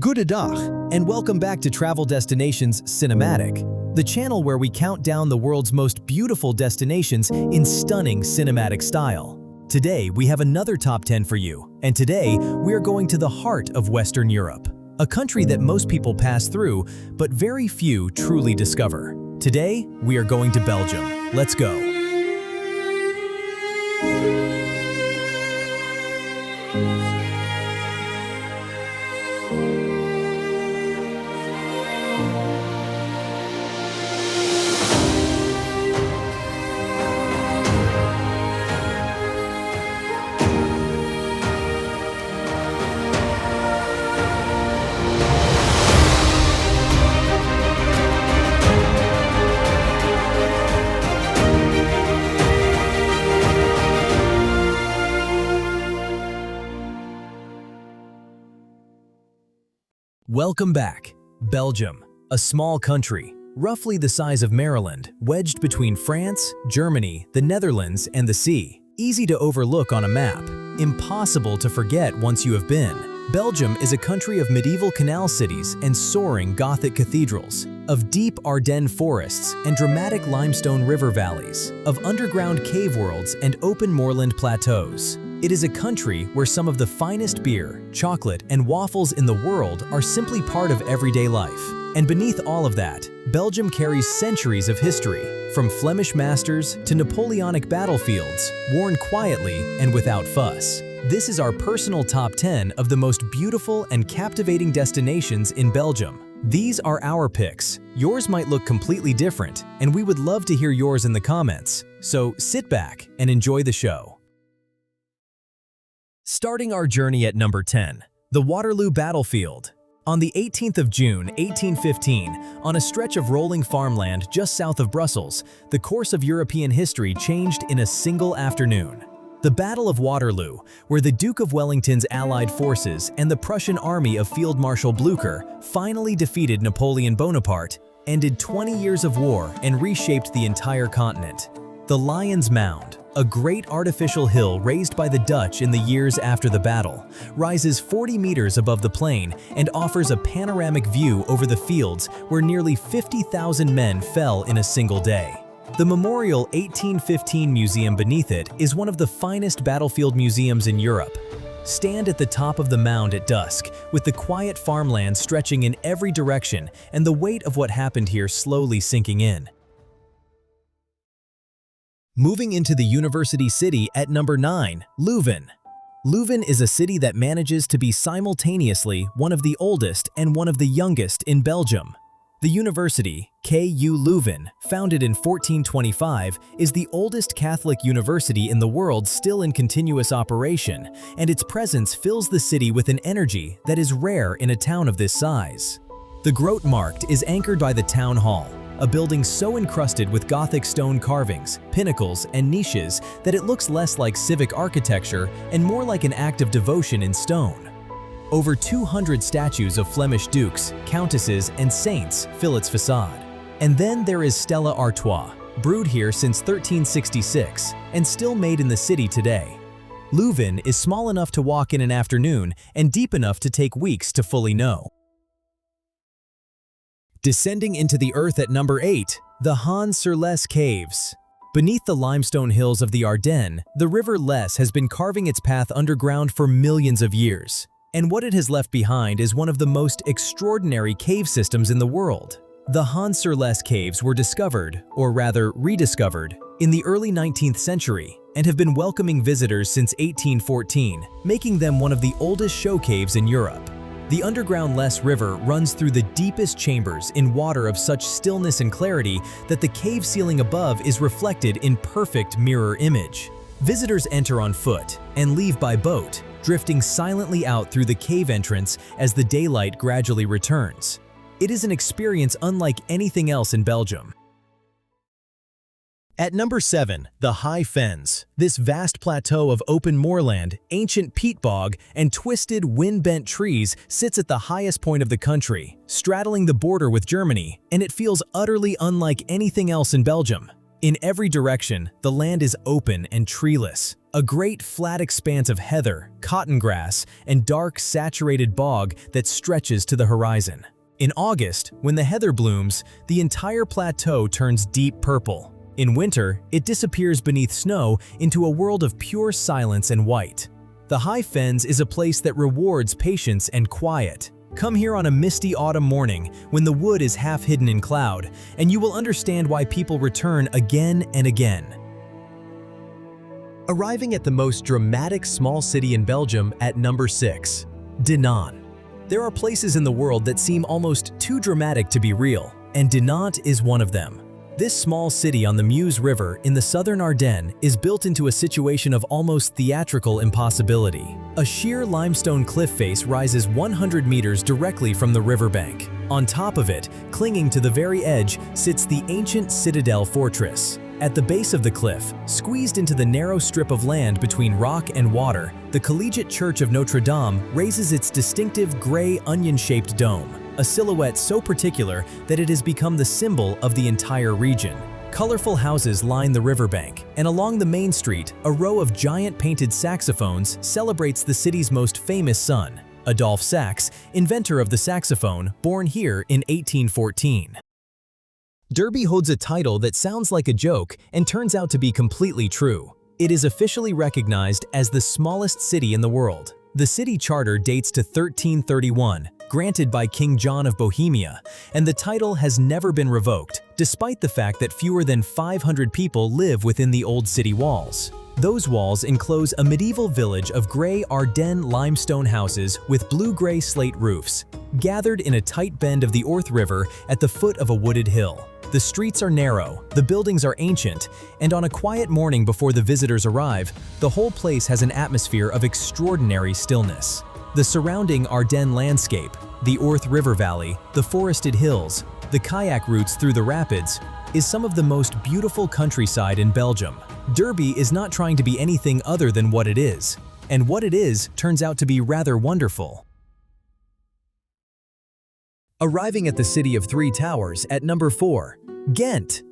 Gute Dag, and welcome back to Travel Destinations Cinematic, the channel where we count down the world's most beautiful destinations in stunning cinematic style. Today, we have another top 10 for you, and today, we are going to the heart of Western Europe, a country that most people pass through, but very few truly discover. Today, we are going to Belgium. Let's go. Welcome back. Belgium, a small country, roughly the size of Maryland, wedged between France, Germany, the Netherlands, and the sea. Easy to overlook on a map, impossible to forget once you have been. Belgium is a country of medieval canal cities and soaring Gothic cathedrals, of deep Ardennes forests and dramatic limestone river valleys, of underground cave worlds and open moorland plateaus. It is a country where some of the finest beer, chocolate, and waffles in the world are simply part of everyday life. And beneath all of that, Belgium carries centuries of history, from Flemish masters to Napoleonic battlefields, worn quietly and without fuss. This is our personal top 10 of the most beautiful and captivating destinations in Belgium. These are our picks. Yours might look completely different, and we would love to hear yours in the comments. So sit back and enjoy the show. Starting our journey at number 10, the Waterloo Battlefield. On the 18th of June, 1815, on a stretch of rolling farmland just south of Brussels, the course of European history changed in a single afternoon. The Battle of Waterloo, where the Duke of Wellington's allied forces and the Prussian army of Field Marshal Blücher finally defeated Napoleon Bonaparte, ended 20 years of war and reshaped the entire continent. The Lion's Mound, a great artificial hill raised by the Dutch in the years after the battle, rises 40 meters above the plain and offers a panoramic view over the fields where nearly 50,000 men fell in a single day. The Memorial 1815 Museum beneath it is one of the finest battlefield museums in Europe. Stand at the top of the mound at dusk, with the quiet farmland stretching in every direction and the weight of what happened here slowly sinking in. Moving into the university city at number 9, Leuven. Leuven is a city that manages to be simultaneously one of the oldest and one of the youngest in Belgium. The university, KU Leuven, founded in 1425, is the oldest Catholic university in the world still in continuous operation, and its presence fills the city with an energy that is rare in a town of this size. The Grote Markt is anchored by the town hall, a building so encrusted with Gothic stone carvings, pinnacles, and niches that it looks less like civic architecture and more like an act of devotion in stone. Over 200 statues of Flemish dukes, countesses, and saints fill its facade. And then there is Stella Artois, brewed here since 1366 and still made in the city today. Leuven is small enough to walk in an afternoon and deep enough to take weeks to fully know. Descending into the earth at number 8, the Han-sur-Lesse Caves. Beneath the limestone hills of the Ardennes, the river Lesse has been carving its path underground for millions of years. And what it has left behind is one of the most extraordinary cave systems in the world. The Han-sur-Lesse Caves were discovered, or rather rediscovered, in the early 19th century and have been welcoming visitors since 1814, making them one of the oldest show caves in Europe. The underground Lesse River runs through the deepest chambers in water of such stillness and clarity that the cave ceiling above is reflected in perfect mirror image. Visitors enter on foot and leave by boat, drifting silently out through the cave entrance as the daylight gradually returns. It is an experience unlike anything else in Belgium. At number 7, the High Fens. This vast plateau of open moorland, ancient peat bog, and twisted, wind-bent trees sits at the highest point of the country, straddling the border with Germany, and it feels utterly unlike anything else in Belgium. In every direction, the land is open and treeless. a great flat expanse of heather, cotton grass, and dark saturated bog that stretches to the horizon. In August, when the heather blooms, the entire plateau turns deep purple. In winter, it disappears beneath snow into a world of pure silence and white. The High Fens is a place that rewards patience and quiet. Come here on a misty autumn morning when the wood is half hidden in cloud, and you will understand why people return again and again. Arriving at the most dramatic small city in Belgium at number 6, Dinant. There are places in the world that seem almost too dramatic to be real, and Dinant is one of them. This small city on the Meuse River in the southern Ardennes is built into a situation of almost theatrical impossibility. A sheer limestone cliff face rises 100 meters directly from the riverbank. On top of it, clinging to the very edge, sits the ancient citadel fortress. At the base of the cliff, squeezed into the narrow strip of land between rock and water, the Collegiate Church of Notre Dame raises its distinctive gray onion-shaped dome, a silhouette so particular that it has become the symbol of the entire region. Colorful houses line the riverbank, and along the main street, a row of giant painted saxophones celebrates the city's most famous son, Adolphe Sax, inventor of the saxophone, born here in 1814. Durbuy holds a title that sounds like a joke and turns out to be completely true. It is officially recognized as the smallest city in the world. The city charter dates to 1331, granted by King John of Bohemia, and the title has never been revoked, despite the fact that fewer than 500 people live within the old city walls. Those walls enclose a medieval village of gray Ardennes limestone houses with blue-gray slate roofs, gathered in a tight bend of the Orth River at the foot of a wooded hill. The streets are narrow, the buildings are ancient, and on a quiet morning before the visitors arrive, the whole place has an atmosphere of extraordinary stillness. The surrounding Ardennes landscape, the Orth River Valley, the forested hills, the kayak routes through the rapids, is some of the most beautiful countryside in Belgium. Durbuy is not trying to be anything other than what it is, and what it is turns out to be rather wonderful. Arriving at the city of three towers at number 4, Ghent.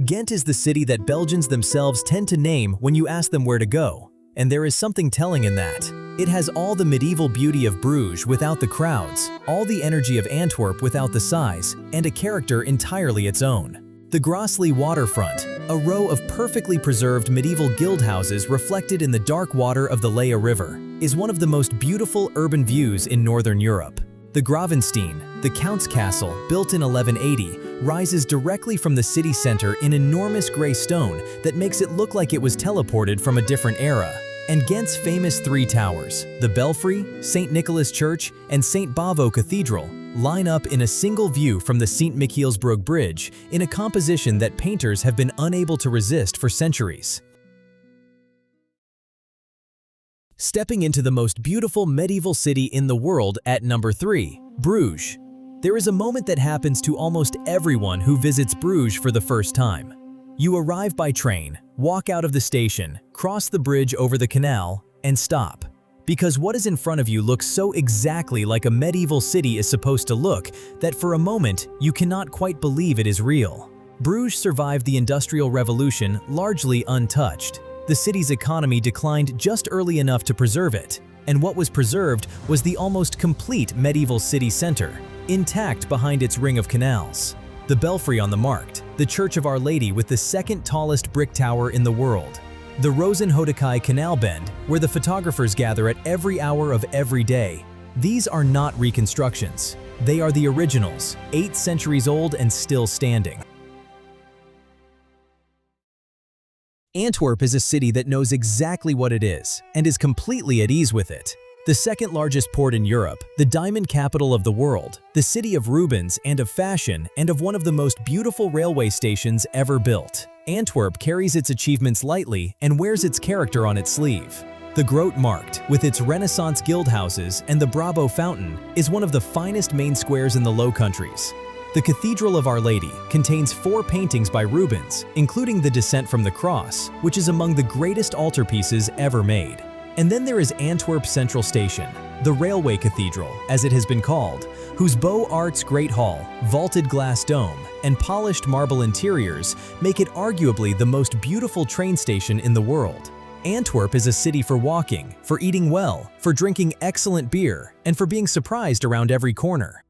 Ghent is the city that Belgians themselves tend to name when you ask them where to go, and there is something telling in that. It has all the medieval beauty of Bruges without the crowds, all the energy of Antwerp without the size, and a character entirely its own. The Grossley waterfront, a row of perfectly preserved medieval guild houses reflected in the dark water of the Lea River, is one of the most beautiful urban views in Northern Europe. The Gravenstein, the Count's Castle, built in 1180, rises directly from the city center in enormous gray stone that makes it look like it was teleported from a different era. And Ghent's famous three towers, the Belfry, St. Nicholas Church, and St. Bavo Cathedral, line up in a single view from the St. Michielsbrug Bridge in a composition that painters have been unable to resist for centuries. Stepping into the most beautiful medieval city in the world at number 3, Bruges. There is a moment that happens to almost everyone who visits Bruges for the first time. You arrive by train, walk out of the station, cross the bridge over the canal, and stop. Because what is in front of you looks so exactly like a medieval city is supposed to look that for a moment you cannot quite believe it is real. Bruges survived the Industrial Revolution largely untouched. The city's economy declined just early enough to preserve it, and what was preserved was the almost complete medieval city center, intact behind its ring of canals. The Belfry on the Markt, the Church of Our Lady with the second tallest brick tower in the world, the Rosenhodekai Canal Bend, where the photographers gather at every hour of every day. These are not reconstructions. They are the originals, 8 centuries old and still standing. Antwerp is a city that knows exactly what it is and is completely at ease with it. The second largest port in Europe, the diamond capital of the world, the city of Rubens and of fashion and of one of the most beautiful railway stations ever built. Antwerp carries its achievements lightly and wears its character on its sleeve. The Grote Markt, with its Renaissance guild houses and the Brabo Fountain, is one of the finest main squares in the Low Countries. The Cathedral of Our Lady contains 4 paintings by Rubens, including the Descent from the Cross, which is among the greatest altarpieces ever made. And then there is Antwerp Central Station, the Railway Cathedral, as it has been called, whose Beaux Arts Great Hall, vaulted glass dome, and polished marble interiors make it arguably the most beautiful train station in the world. Antwerp is a city for walking, for eating well, for drinking excellent beer, and for being surprised around every corner.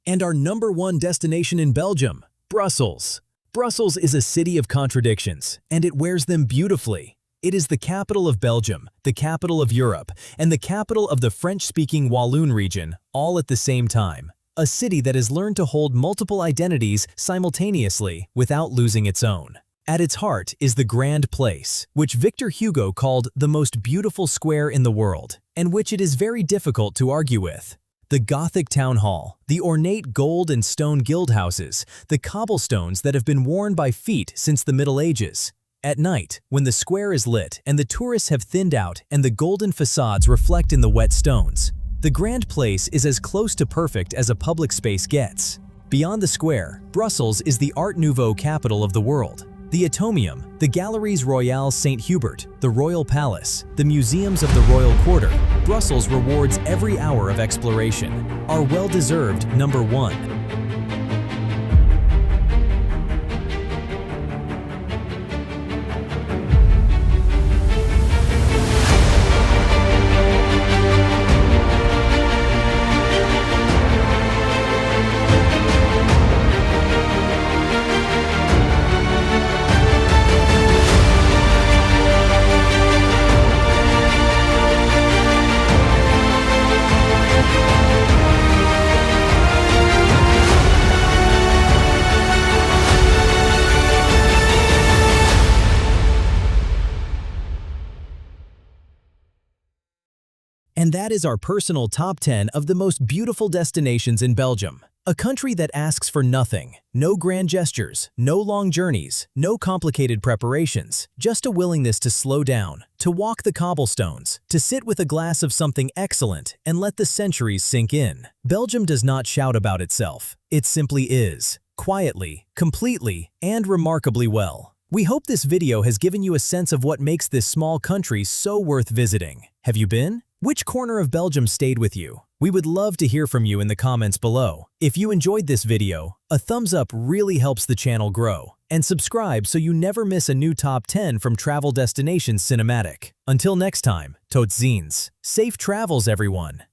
And our #1 destination in Belgium, Brussels. Brussels is a city of contradictions, and it wears them beautifully. It is the capital of Belgium, the capital of Europe, and the capital of the French-speaking Walloon region, all at the same time. A city that has learned to hold multiple identities simultaneously without losing its own. At its heart is the Grand Place, which Victor Hugo called the most beautiful square in the world, and which it is very difficult to argue with. The Gothic town hall, the ornate gold and stone guildhouses, the cobblestones that have been worn by feet since the Middle Ages. At night, when the square is lit and the tourists have thinned out and the golden facades reflect in the wet stones, the Grand Place is as close to perfect as a public space gets. Beyond the square, Brussels is the Art Nouveau capital of the world. The Atomium, the Galeries Royales St. Hubert, the Royal Palace, the museums of the Royal Quarter, Brussels rewards every hour of exploration. Our well-deserved #1. And that is our personal top 10 of the most beautiful destinations in Belgium. A country that asks for nothing, no grand gestures, no long journeys, no complicated preparations, just a willingness to slow down, to walk the cobblestones, to sit with a glass of something excellent and let the centuries sink in. Belgium does not shout about itself. It simply is, quietly, completely, and remarkably well. We hope this video has given you a sense of what makes this small country so worth visiting. Have you been? Which corner of Belgium stayed with you? We would love to hear from you in the comments below. If you enjoyed this video, a thumbs up really helps the channel grow. And subscribe so you never miss a new top 10 from Travel Destinations Cinematic. Until next time, tot ziens. Safe travels, everyone.